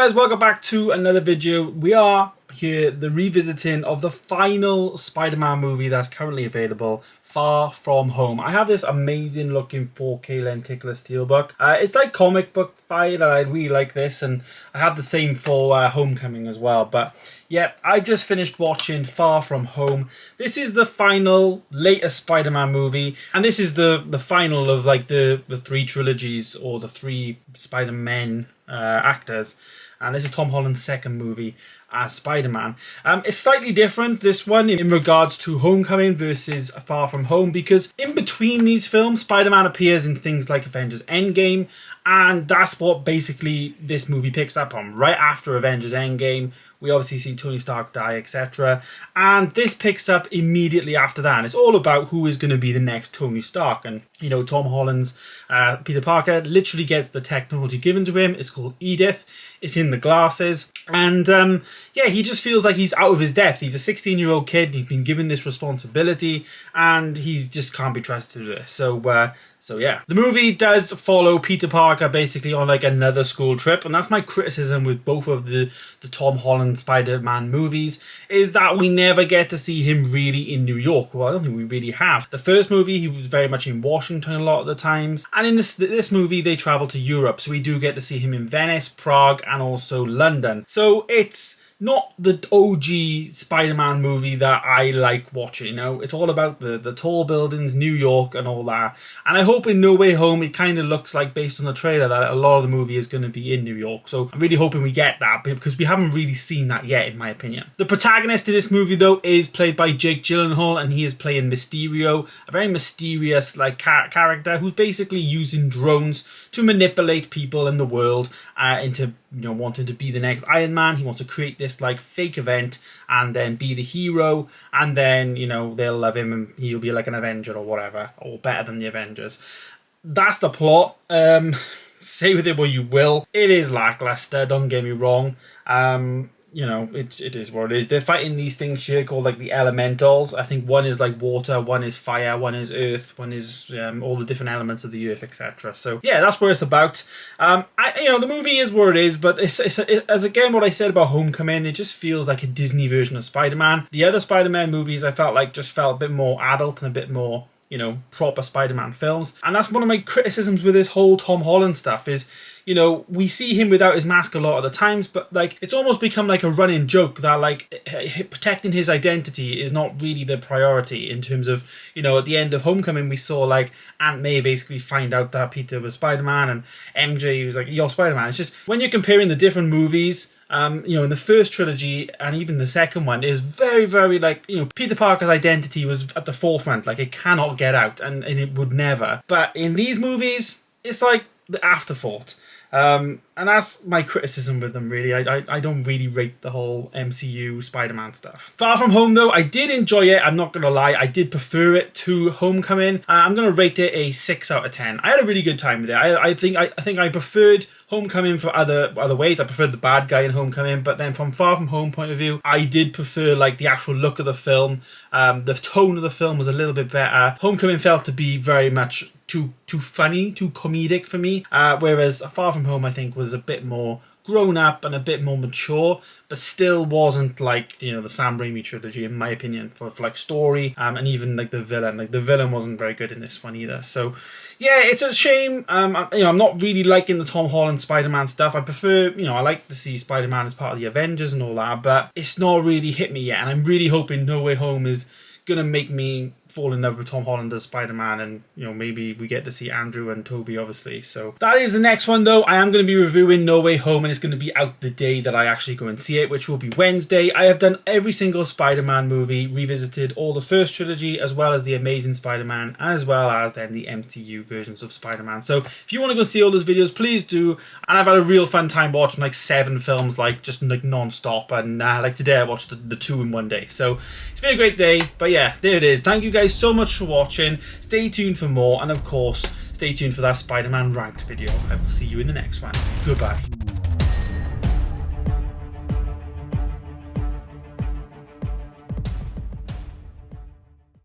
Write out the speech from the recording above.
guys, welcome back to another video. We are here, the revisiting of the final Spider-Man movie that's currently available, Far From Home. I have this amazing looking 4K lenticular steelbook. It's like comic book file, and I really like this, and I have the same for Homecoming as well. But yeah, I just finished watching Far From Home. This is the final latest Spider-Man movie, and this is the final of like the three trilogies, or the three Spider-Men actors. And this is Tom Holland's second movie as Spider-Man. It's slightly different, this one, in regards to Homecoming versus Far From Home, because in between these films, Spider-Man appears in things like Avengers Endgame, and that's what basically this movie picks up on. Right after Avengers Endgame, we obviously see Tony Stark die, etc. And this picks up immediately after that. And it's all about who is going to be the next Tony Stark. And, you know, Tom Holland's Peter Parker literally gets the technology given to him. It's called Edith. It's in the glasses. And, yeah, he just feels like he's out of his depth. He's a 16-year-old kid. He's been given this responsibility. And he just can't be trusted to do this. So yeah, the movie does follow Peter Parker basically on like another school trip, and that's my criticism with both of the Tom Holland Spider-Man movies, is that we never get to see him really in New York. Well, I don't think we really have. The first movie, he was very much in Washington a lot of the times, and in this movie, they travel to Europe, so we do get to see him in Venice, Prague, and also London. So it's not the OG Spider-Man movie that I like watching, you know. It's all about the tall buildings, New York, and all that. And I hope in No Way Home, it kind of looks like, based on the trailer, that a lot of the movie is going to be in New York. So I'm really hoping we get that, because we haven't really seen that yet, in my opinion. The protagonist of this movie, though, is played by Jake Gyllenhaal, and he is playing Mysterio, a very mysterious like character who's basically using drones to manipulate people in the world into, you know, wanting to be the next Iron Man. He wants to create this like fake event and then be the hero, and then, you know, they'll love him and he'll be like an Avenger or whatever, or better than the Avengers. That's the plot. Say with it what you will. It is lackluster, don't get me wrong. You know, it is what it is. They're fighting these things here called like the elementals. I think one is like water, one is fire, one is earth, one is all the different elements of the earth, etc. So yeah, that's what it's about. You know, the movie is what it is, but it's as again what I said about Homecoming, it just feels like a Disney version of Spider-Man. The other Spider-Man movies, I felt like just felt a bit more adult and a bit more, you know, proper Spider-Man films. And that's one of my criticisms with this whole Tom Holland stuff is, you know, we see him without his mask a lot of the times, but like it's almost become like a running joke that like protecting his identity is not really the priority, in terms of, you know, at the end of Homecoming we saw like Aunt May basically find out that Peter was Spider-Man, and MJ was like, you're Spider-Man. It's just when you're comparing the different movies, you know, in the first trilogy and even the second one, is very, very like, you know, Peter Parker's identity was at the forefront, like it cannot get out, and it would never. But in these movies, it's like the afterthought. And that's my criticism with them, really. I don't really rate the whole MCU Spider-Man stuff. Far From Home, though, I did enjoy it. I'm not going to lie. I did prefer it to Homecoming. I'm going to rate it a 6 out of 10. I had a really good time with it. I think I preferred Homecoming for other ways. I preferred the bad guy in Homecoming, but then from Far From Home point of view, I did prefer like the actual look of the film. The tone of the film was a little bit better. Homecoming felt to be very much too funny, too comedic for me, whereas Far From Home, I think, was a bit more grown up and a bit more mature, but still wasn't like, you know, the Sam Raimi trilogy, in my opinion, for like story, and even like the villain. Like the villain wasn't very good in this one either. So yeah, it's a shame. You know, I'm not really liking the Tom Holland Spider-Man stuff. I prefer, you know, I like to see Spider-Man as part of the Avengers and all that, but it's not really hit me yet, and I'm really hoping No Way Home is gonna make me fall in love with Tom Holland as Spider-Man, and, you know, maybe we get to see Andrew and Toby, obviously. So that is the next one, though. I am going to be reviewing No Way Home, and it's going to be out the day that I actually go and see it, which will be Wednesday. I have done every single Spider-Man movie, revisited all the first trilogy, as well as the Amazing Spider-Man, as well as then the MCU versions of Spider-Man. So if you want to go see all those videos, please do. And I've had a real fun time watching like 7 films, like just like non-stop, and like today I watched the 2 in one day. So it's been a great day. But yeah, there it is. Thank you guys so much for watching. Stay tuned for more, and of course stay tuned for that Spider-Man ranked video. I will see you in the next one. Goodbye.